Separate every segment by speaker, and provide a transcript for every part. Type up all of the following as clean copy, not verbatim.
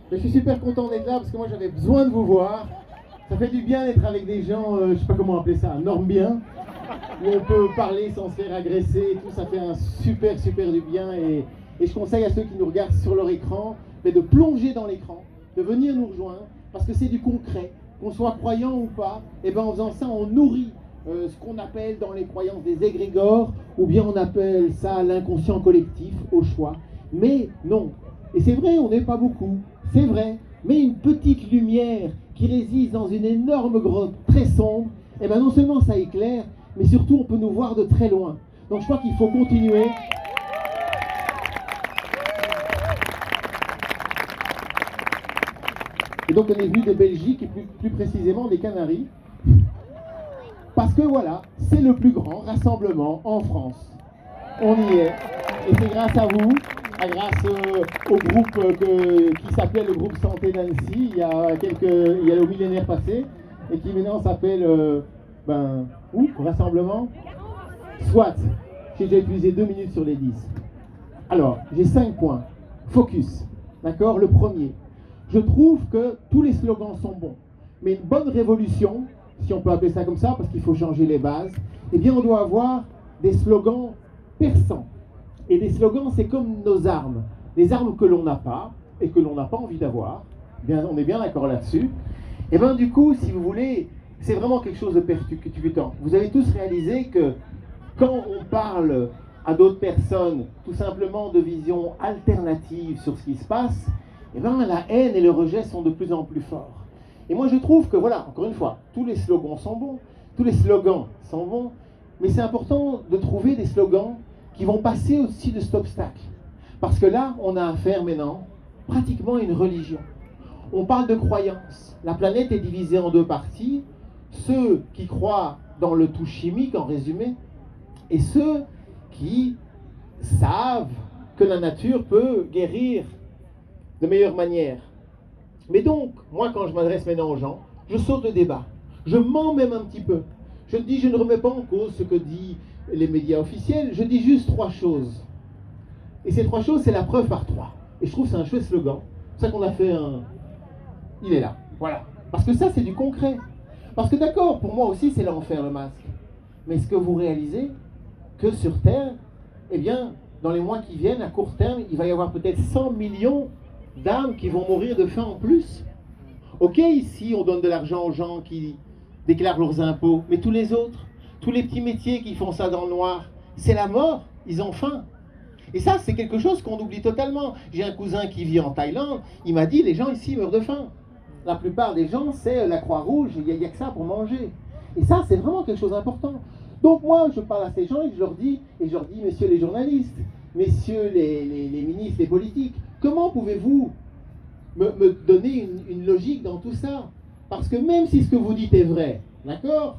Speaker 1: Je suis super content d'être là parce que moi j'avais besoin de vous voir. Ça fait du bien d'être avec des gens, je sais pas comment appeler ça, normes bien, où on peut parler sans se faire agresser et tout. Ça fait un super du bien et je conseille à ceux qui nous regardent sur leur écran mais de plonger dans l'écran, de venir nous rejoindre parce que c'est du concret. Qu'on soit croyant ou pas, et ben en faisant ça on nourrit ce qu'on appelle dans les croyances des égrégores, ou bien on appelle ça l'inconscient collectif, au choix. Mais non, et c'est vrai, on n'est pas beaucoup, c'est vrai, mais une petite lumière qui réside dans une énorme grotte très sombre, et bien non seulement ça éclaire, mais surtout on peut nous voir de très loin. Donc je crois qu'il faut continuer. Et donc on est venu de Belgique et plus précisément des Canaries. Parce que voilà, c'est le plus grand rassemblement en France. On y est. Et c'est grâce à vous, grâce au groupe qui s'appelait le groupe Santé d'Annecy il y a le millénaire passé, et qui maintenant s'appelle rassemblement. Soit, j'ai déjà utilisé 2 minutes sur les 10. Alors, j'ai 5 points. Focus. D'accord? Le premier. Je trouve que tous les slogans sont bons. Mais une bonne révolution, si on peut appeler ça comme ça, parce qu'il faut changer les bases, eh bien on doit avoir des slogans perçants. Et des slogans, c'est comme nos armes. Les armes que l'on n'a pas, et que l'on n'a pas envie d'avoir, bien, on est bien d'accord là-dessus. Et bien du coup, si vous voulez, c'est vraiment quelque chose de percutant. Vous avez tous réalisé que quand on parle à d'autres personnes, tout simplement de vision alternative sur ce qui se passe, eh bien la haine et le rejet sont de plus en plus forts. Et moi je trouve que, voilà, encore une fois, tous les slogans sont bons, tous les slogans sont bons, mais c'est important de trouver des slogans qui vont passer au-dessus de cet obstacle. Parce que là, on a affaire maintenant pratiquement à une religion. On parle de croyance. La planète est divisée en 2 parties. Ceux qui croient dans le tout chimique, en résumé, et ceux qui savent que la nature peut guérir de meilleure manière. Mais donc, moi, quand je m'adresse maintenant aux gens, je saute le débat. Je mens même un petit peu. Je dis, je ne remets pas en cause ce que disent les médias officiels. Je dis juste 3 choses. Et ces 3 choses, c'est la preuve par 3. Et je trouve que c'est un chouette slogan. C'est ça qu'on a fait un... Il est là. Voilà. Parce que ça, c'est du concret. Parce que d'accord, pour moi aussi, c'est l'enfer, le masque. Mais est-ce que vous réalisez que sur Terre, eh bien, dans les mois qui viennent, à court terme, il va y avoir peut-être 100 millions d'âmes qui vont mourir de faim en plus. Ok, ici, on donne de l'argent aux gens qui déclarent leurs impôts, mais tous les autres, tous les petits métiers qui font ça dans le noir, c'est la mort, ils ont faim. Et ça, c'est quelque chose qu'on oublie totalement. J'ai un cousin qui vit en Thaïlande, il m'a dit, les gens ici meurent de faim. La plupart des gens, c'est la Croix-Rouge, il n'y a que ça pour manger. Et ça, c'est vraiment quelque chose d'important. Donc moi, je parle à ces gens et je leur dis, messieurs les journalistes, messieurs les ministres, les politiques, comment pouvez-vous me donner une logique dans tout ça? Parce que même si ce que vous dites est vrai, d'accord?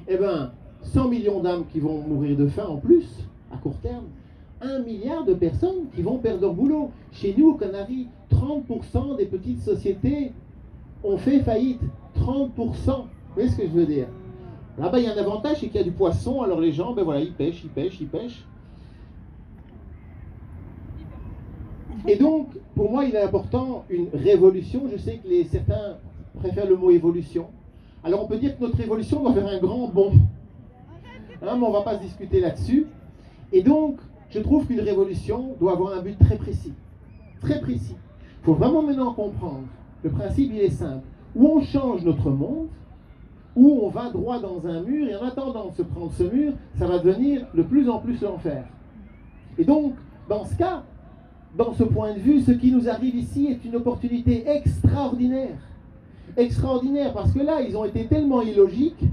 Speaker 1: Eh bien, 100 millions d'âmes qui vont mourir de faim en plus, à court terme, 1 milliard de personnes qui vont perdre leur boulot. Chez nous, aux Canaries, 30% des petites sociétés ont fait faillite. 30%. Vous voyez ce que je veux dire? Là-bas, il y a un avantage, c'est qu'il y a du poisson, alors les gens, ben voilà, ils pêchent. Et donc, pour moi, il est important une révolution. Je sais que certains préfèrent le mot évolution. Alors, on peut dire que notre évolution doit faire un grand bond. Hein, mais on ne va pas se discuter là-dessus. Et donc, je trouve qu'une révolution doit avoir un but très précis. Très précis. Il faut vraiment maintenant comprendre. Le principe, il est simple. Ou on change notre monde, ou on va droit dans un mur, et en attendant de se prendre ce mur, ça va devenir de plus en plus l'enfer. Et donc, dans ce cas, dans ce point de vue, ce qui nous arrive ici est une opportunité extraordinaire. Extraordinaire, parce que là, ils ont été tellement illogiques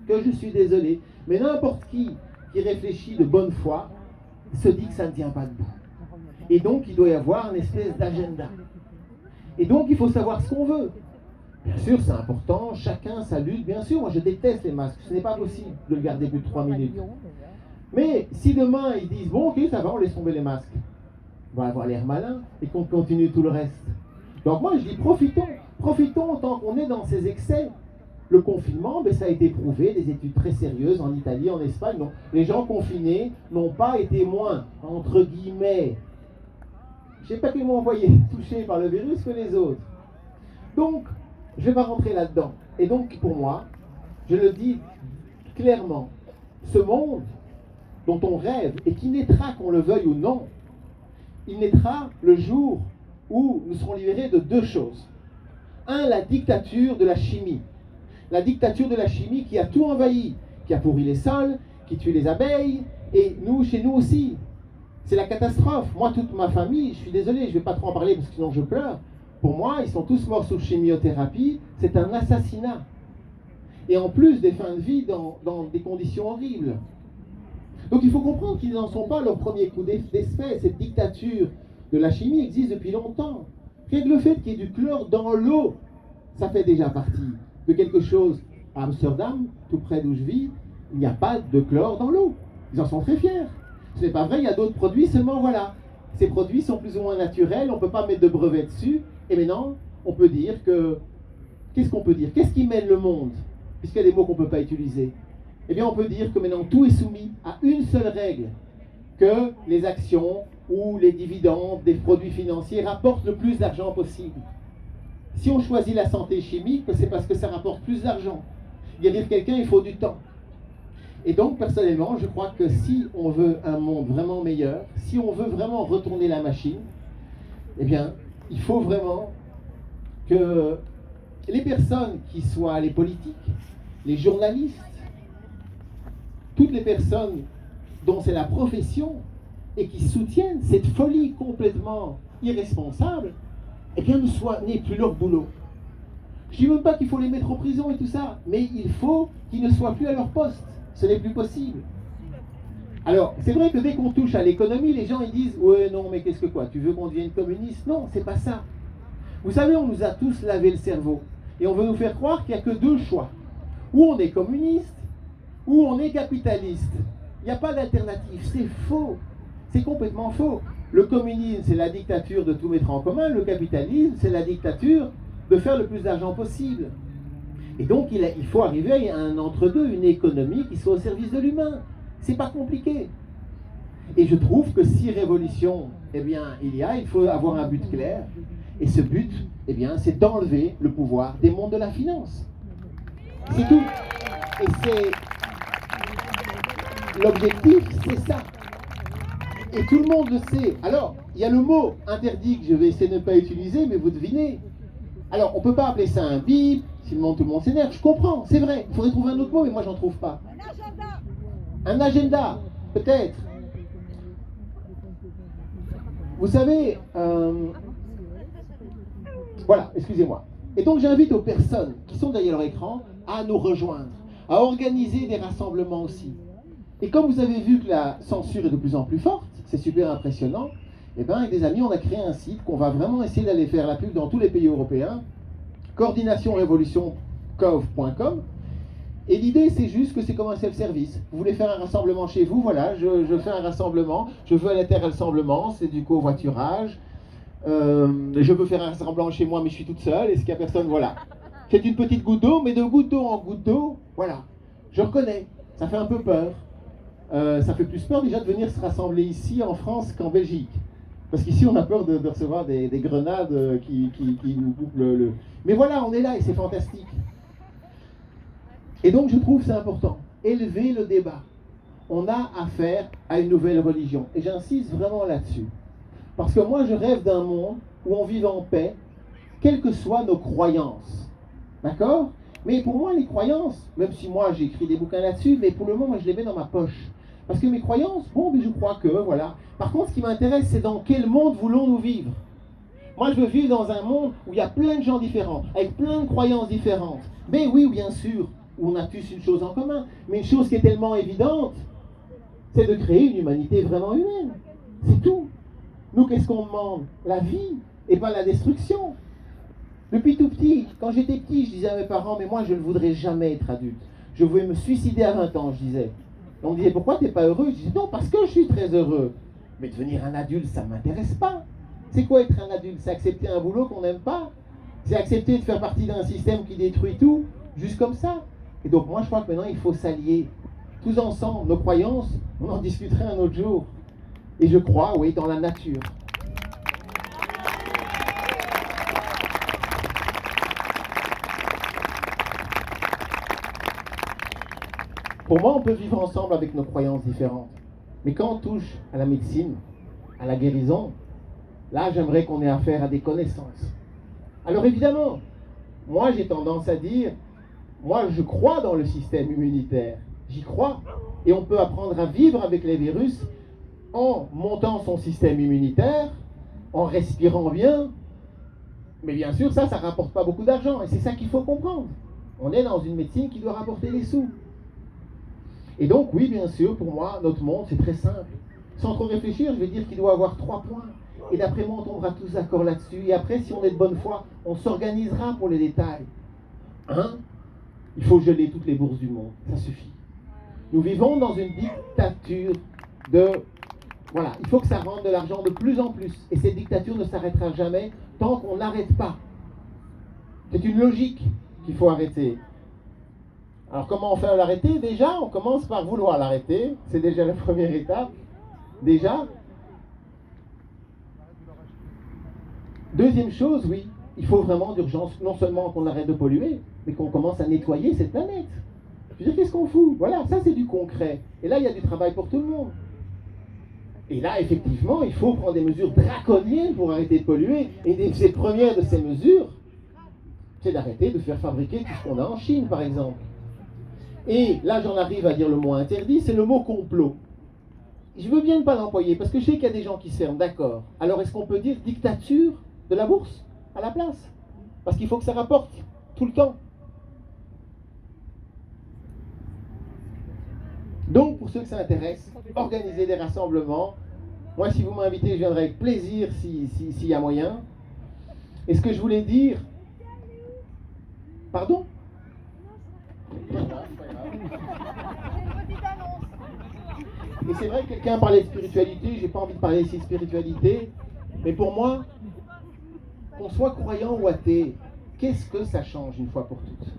Speaker 1: que je suis désolé. Mais n'importe qui réfléchit de bonne foi se dit que ça ne tient pas debout. Et donc, il doit y avoir une espèce d'agenda. Et donc, il faut savoir ce qu'on veut. Bien sûr, c'est important, chacun sa lutte. Bien sûr, moi je déteste les masques. Ce n'est pas possible de le garder plus de 3 minutes. Mais si demain ils disent, bon ok, ça va, on laisse tomber les masques, on va avoir l'air malin et qu'on continue tout le reste. Donc moi je dis, profitons tant qu'on est dans ces excès. Le confinement, ben, ça a été prouvé, des études très sérieuses en Italie, en Espagne. Donc, les gens confinés n'ont pas été moins, entre guillemets, Je ne sais pas qu'ils m'ont envoyé touché par le virus que les autres. Donc, je ne vais pas rentrer là-dedans. Et donc, pour moi, je le dis clairement, ce monde dont on rêve et qui naîtra, qu'on le veuille ou non, il naîtra le jour où nous serons libérés de deux choses. Un, la dictature de la chimie. La dictature de la chimie qui a tout envahi, qui a pourri les sols, qui tue les abeilles, et nous, chez nous aussi. C'est la catastrophe. Moi, toute ma famille, je suis désolé, je ne vais pas trop en parler parce que sinon je pleure. Pour moi, ils sont tous morts sous chimiothérapie. C'est un assassinat. Et en plus, des fins de vie dans des conditions horribles. Donc il faut comprendre qu'ils n'en sont pas leur premier coup d'effet. Cette dictature de la chimie existe depuis longtemps. Rien que le fait qu'il y ait du chlore dans l'eau, ça fait déjà partie de quelque chose. À Amsterdam, tout près d'où je vis, il n'y a pas de chlore dans l'eau. Ils en sont très fiers. Ce n'est pas vrai, il y a d'autres produits, seulement voilà. Ces produits sont plus ou moins naturels, on ne peut pas mettre de brevet dessus. Et maintenant, on peut dire que... Qu'est-ce qu'on peut dire? Qu'est-ce qui mène le monde? Puisqu'il y a des mots qu'on ne peut pas utiliser. Eh bien, on peut dire que maintenant, tout est soumis à une seule règle. Que les actions ou les dividendes des produits financiers rapportent le plus d'argent possible. Si on choisit la santé chimique, c'est parce que ça rapporte plus d'argent. Guérir quelqu'un, il faut du temps. Et donc, personnellement, je crois que si on veut un monde vraiment meilleur, si on veut vraiment retourner la machine, eh bien, il faut vraiment que les personnes qui soient les politiques, les journalistes, toutes les personnes dont c'est la profession et qui soutiennent cette folie complètement irresponsable, eh bien, n'aient plus leur boulot. Je ne dis même pas qu'il faut les mettre en prison et tout ça, mais il faut qu'ils ne soient plus à leur poste. Ce n'est plus possible. Alors, c'est vrai que dès qu'on touche à l'économie, les gens ils disent « Ouais, non, mais qu'est-ce que quoi? Tu veux qu'on devienne communiste ?» Non, c'est pas ça. Vous savez, on nous a tous lavé le cerveau. Et on veut nous faire croire qu'il n'y a que deux choix. Ou on est communiste, ou on est capitaliste. Il n'y a pas d'alternative. C'est faux. C'est complètement faux. Le communisme, c'est la dictature de tout mettre en commun. Le capitalisme, c'est la dictature de faire le plus d'argent possible. Et donc, il faut arriver à un entre-deux, une économie qui soit au service de l'humain. C'est pas compliqué. Et je trouve que si révolution, eh bien, il faut avoir un but clair. Et ce but, eh bien, c'est d'enlever le pouvoir des mondes de la finance. C'est tout. Et c'est... L'objectif, c'est ça. Et tout le monde le sait. Alors, il y a le mot interdit que je vais essayer de ne pas utiliser, mais vous devinez. Alors, on ne peut pas appeler ça un bip, sinon tout le monde s'énerve. Je comprends, c'est vrai. Il faudrait trouver un autre mot, mais moi, j'en trouve pas. Un agenda. Un agenda, peut-être. Vous savez, voilà, excusez-moi. Et donc, j'invite aux personnes qui sont derrière leur écran à nous rejoindre, à organiser des rassemblements aussi. Et comme vous avez vu que la censure est de plus en plus forte, c'est super impressionnant, et bien avec des amis, on a créé un site qu'on va vraiment essayer d'aller faire la pub dans tous les pays européens, coordinationrevolutioncov.com. Et l'idée, c'est juste que c'est comme un self-service. Vous voulez faire un rassemblement chez vous, voilà, je fais un rassemblement, je veux un inter-rassemblement, c'est du covoiturage, je veux faire un rassemblement chez moi, mais je suis toute seule, est-ce qu'il n'y a personne, voilà. C'est une petite goutte d'eau, mais de goutte d'eau en goutte d'eau, voilà. Je reconnais, ça fait un peu peur. Ça fait plus peur déjà de venir se rassembler ici en France qu'en Belgique. Parce qu'ici on a peur de recevoir des grenades qui nous coupent le... Mais voilà, on est là et c'est fantastique. Et donc je trouve c'est important. Élever le débat. On a affaire à une nouvelle religion. Et j'insiste vraiment là-dessus. Parce que moi je rêve d'un monde où on vive en paix, quelles que soient nos croyances. D'accord ? Mais pour moi, les croyances, même si moi j'ai écrit des bouquins là-dessus, mais pour le moment, moi je les mets dans ma poche. Parce que mes croyances, bon, mais je crois que, voilà. Par contre, ce qui m'intéresse, c'est dans quel monde voulons-nous vivre? Moi, je veux vivre dans un monde où il y a plein de gens différents, avec plein de croyances différentes. Mais oui, bien sûr, où on a tous une chose en commun. Mais une chose qui est tellement évidente, c'est de créer une humanité vraiment humaine. C'est tout. Nous, qu'est-ce qu'on demande? La vie, et pas la destruction. Depuis tout petit, quand j'étais petit, je disais à mes parents, mais moi je ne voudrais jamais être adulte. Je voulais me suicider à 20 ans, je disais. Et on me disait, pourquoi tu n'es pas heureux? Je disais, non, parce que je suis très heureux. Mais devenir un adulte, ça ne m'intéresse pas. C'est quoi être un adulte? C'est accepter un boulot qu'on n'aime pas. C'est accepter de faire partie d'un système qui détruit tout, juste comme ça. Et donc moi je crois que maintenant il faut s'allier. Tous ensemble, nos croyances, on en discuterait un autre jour. Et je crois, oui, dans la nature. Pour moi, on peut vivre ensemble avec nos croyances différentes. Mais quand on touche à la médecine, à la guérison, là, j'aimerais qu'on ait affaire à des connaissances. Alors évidemment, moi, j'ai tendance à dire, moi, je crois dans le système immunitaire. J'y crois. Et on peut apprendre à vivre avec les virus en montant son système immunitaire, en respirant bien. Mais bien sûr, ça ne rapporte pas beaucoup d'argent. Et c'est ça qu'il faut comprendre. On est dans une médecine qui doit rapporter des sous. Et donc, oui, bien sûr, pour moi, notre monde, c'est très simple. Sans trop réfléchir, je vais dire qu'il doit avoir 3 points. Et d'après moi, on tombera tous d'accord là-dessus. Et après, si on est de bonne foi, on s'organisera pour les détails. 1, il faut geler toutes les bourses du monde. Ça suffit. Nous vivons dans une dictature de... Voilà, il faut que ça rentre de l'argent de plus en plus. Et cette dictature ne s'arrêtera jamais tant qu'on n'arrête pas. C'est une logique qu'il faut arrêter. Alors comment on fait l'arrêter? Déjà, on commence par vouloir l'arrêter. C'est déjà la première étape. Déjà. Deuxième chose, oui, il faut vraiment d'urgence, non seulement qu'on arrête de polluer, mais qu'on commence à nettoyer cette planète. Je veux dire, qu'est-ce qu'on fout? Voilà, ça c'est du concret. Et là, il y a du travail pour tout le monde. Et là, effectivement, il faut prendre des mesures draconiennes pour arrêter de polluer. Et les premières de ces mesures, c'est d'arrêter de faire fabriquer tout ce qu'on a en Chine, par exemple. Et là, j'en arrive à dire le mot interdit, c'est le mot complot. Je veux bien ne pas l'employer, parce que je sais qu'il y a des gens qui servent, d'accord. Alors, est-ce qu'on peut dire dictature de la bourse à la place? Parce qu'il faut que ça rapporte tout le temps. Donc, pour ceux que ça intéresse, organisez des rassemblements. Moi, si vous m'invitez, je viendrai avec plaisir s'il y a moyen. Et ce que je voulais dire... Pardon? Et c'est vrai que quelqu'un parlait de spiritualité, j'ai pas envie de parler ici de spiritualité, mais pour moi, qu'on soit croyant ou athée, qu'est-ce que ça change une fois pour toutes?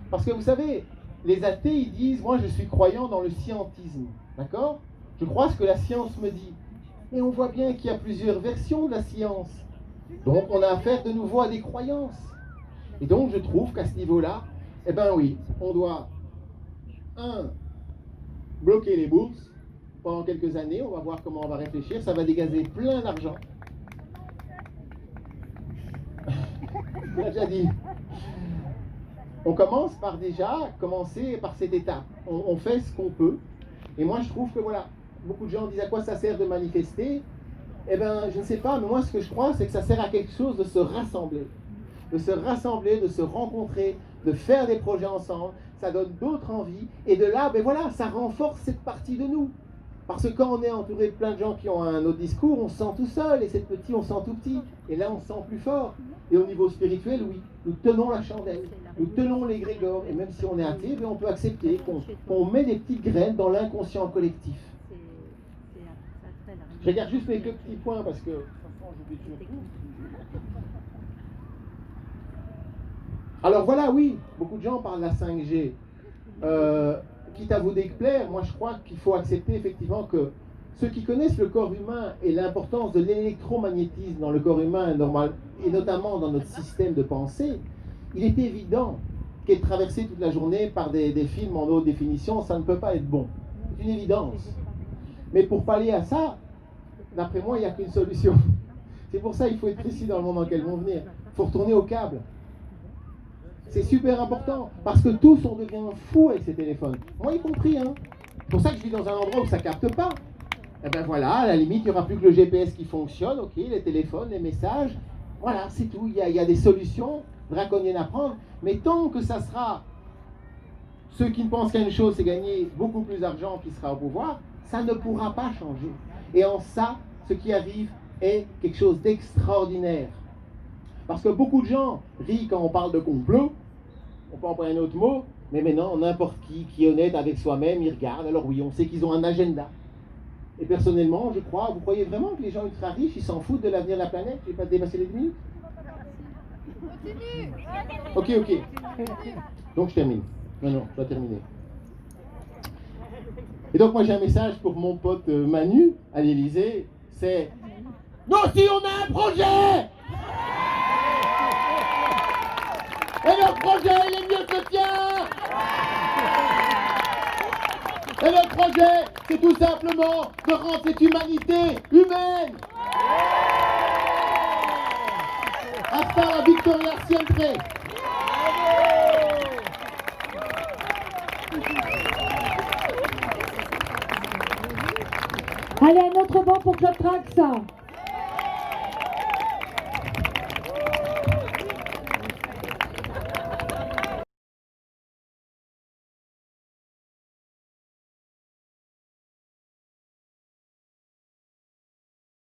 Speaker 1: Parce que vous savez, les athées, ils disent, moi je suis croyant dans le scientisme, d'accord? Je crois ce que la science me dit. Mais on voit bien qu'il y a plusieurs versions de la science. Donc on a affaire de nouveau à des croyances. Et donc je trouve qu'à ce niveau-là, eh ben oui, on doit, bloquer les bourses pendant quelques années, on va voir comment on va réfléchir, ça va dégager plein d'argent. Je l'ai déjà dit. On commence par commencer par cette étape. On fait ce qu'on peut. Et moi je trouve que voilà, beaucoup de gens disent à quoi ça sert de manifester. Eh bien, je ne sais pas, mais moi ce que je crois, c'est que ça sert à quelque chose de se rassembler. De se rassembler, de se rencontrer, de faire des projets ensemble. Ça donne d'autres envies. Et de là, ben voilà, ça renforce cette partie de nous. Parce que quand on est entouré de plein de gens qui ont un autre discours, on se sent tout seul. Et cette petit, on se sent tout petit. Et là, on se sent plus fort. Et au niveau spirituel, oui, nous tenons la chandelle. Nous tenons l'égrégore. Et même si on est athée, ben on peut accepter qu'on met des petites graines dans l'inconscient collectif. Je regarde juste mes 2 petits points parce que j'oublie toujours tout. Alors voilà, oui, beaucoup de gens parlent de la 5G. Quitte à vous déplaire, moi je crois qu'il faut accepter effectivement que ceux qui connaissent le corps humain et l'importance de l'électromagnétisme dans le corps humain normal, et notamment dans notre système de pensée, il est évident qu'être traversé toute la journée par des films en haute définition, ça ne peut pas être bon. C'est une évidence. Mais pour pallier à ça, d'après moi, il n'y a qu'une solution. C'est pour ça qu'il faut être précis dans le monde dans lequel vont venir. Il faut retourner au câble. C'est super important, parce que tous, on devient fou avec ces téléphones. Moi y compris, hein. C'est pour ça que je vis dans un endroit où ça ne capte pas. Et ben voilà, à la limite, il n'y aura plus que le GPS qui fonctionne, ok, les téléphones, les messages. Voilà, c'est tout. Il y a des solutions draconiennes à prendre. Mais tant que ça sera ceux qui ne pensent qu'à une chose, c'est gagner beaucoup plus d'argent qui sera au pouvoir, ça ne pourra pas changer. Et en ça, ce qui arrive est quelque chose d'extraordinaire. Parce que beaucoup de gens rient quand on parle de complot, on peut employer un autre mot, mais maintenant, n'importe qui est honnête avec soi-même, il regarde. Alors oui, on sait qu'ils ont un agenda. Et personnellement, je crois, vous croyez vraiment que les gens ultra riches, ils s'en foutent de l'avenir de la planète? Je ne vais pas dépasser les 10 minutes. Continue. Ok. Donc je termine. Non, je dois terminer. Et donc moi j'ai un message pour mon pote Manu à l'Élysée, c'est nous aussi on a un projet. Et le projet il est mieux que le tien. Et notre projet, c'est tout simplement de rendre cette humanité humaine. Hasta la victoria siempre.
Speaker 2: Allez, un autre banc pour Club Trax.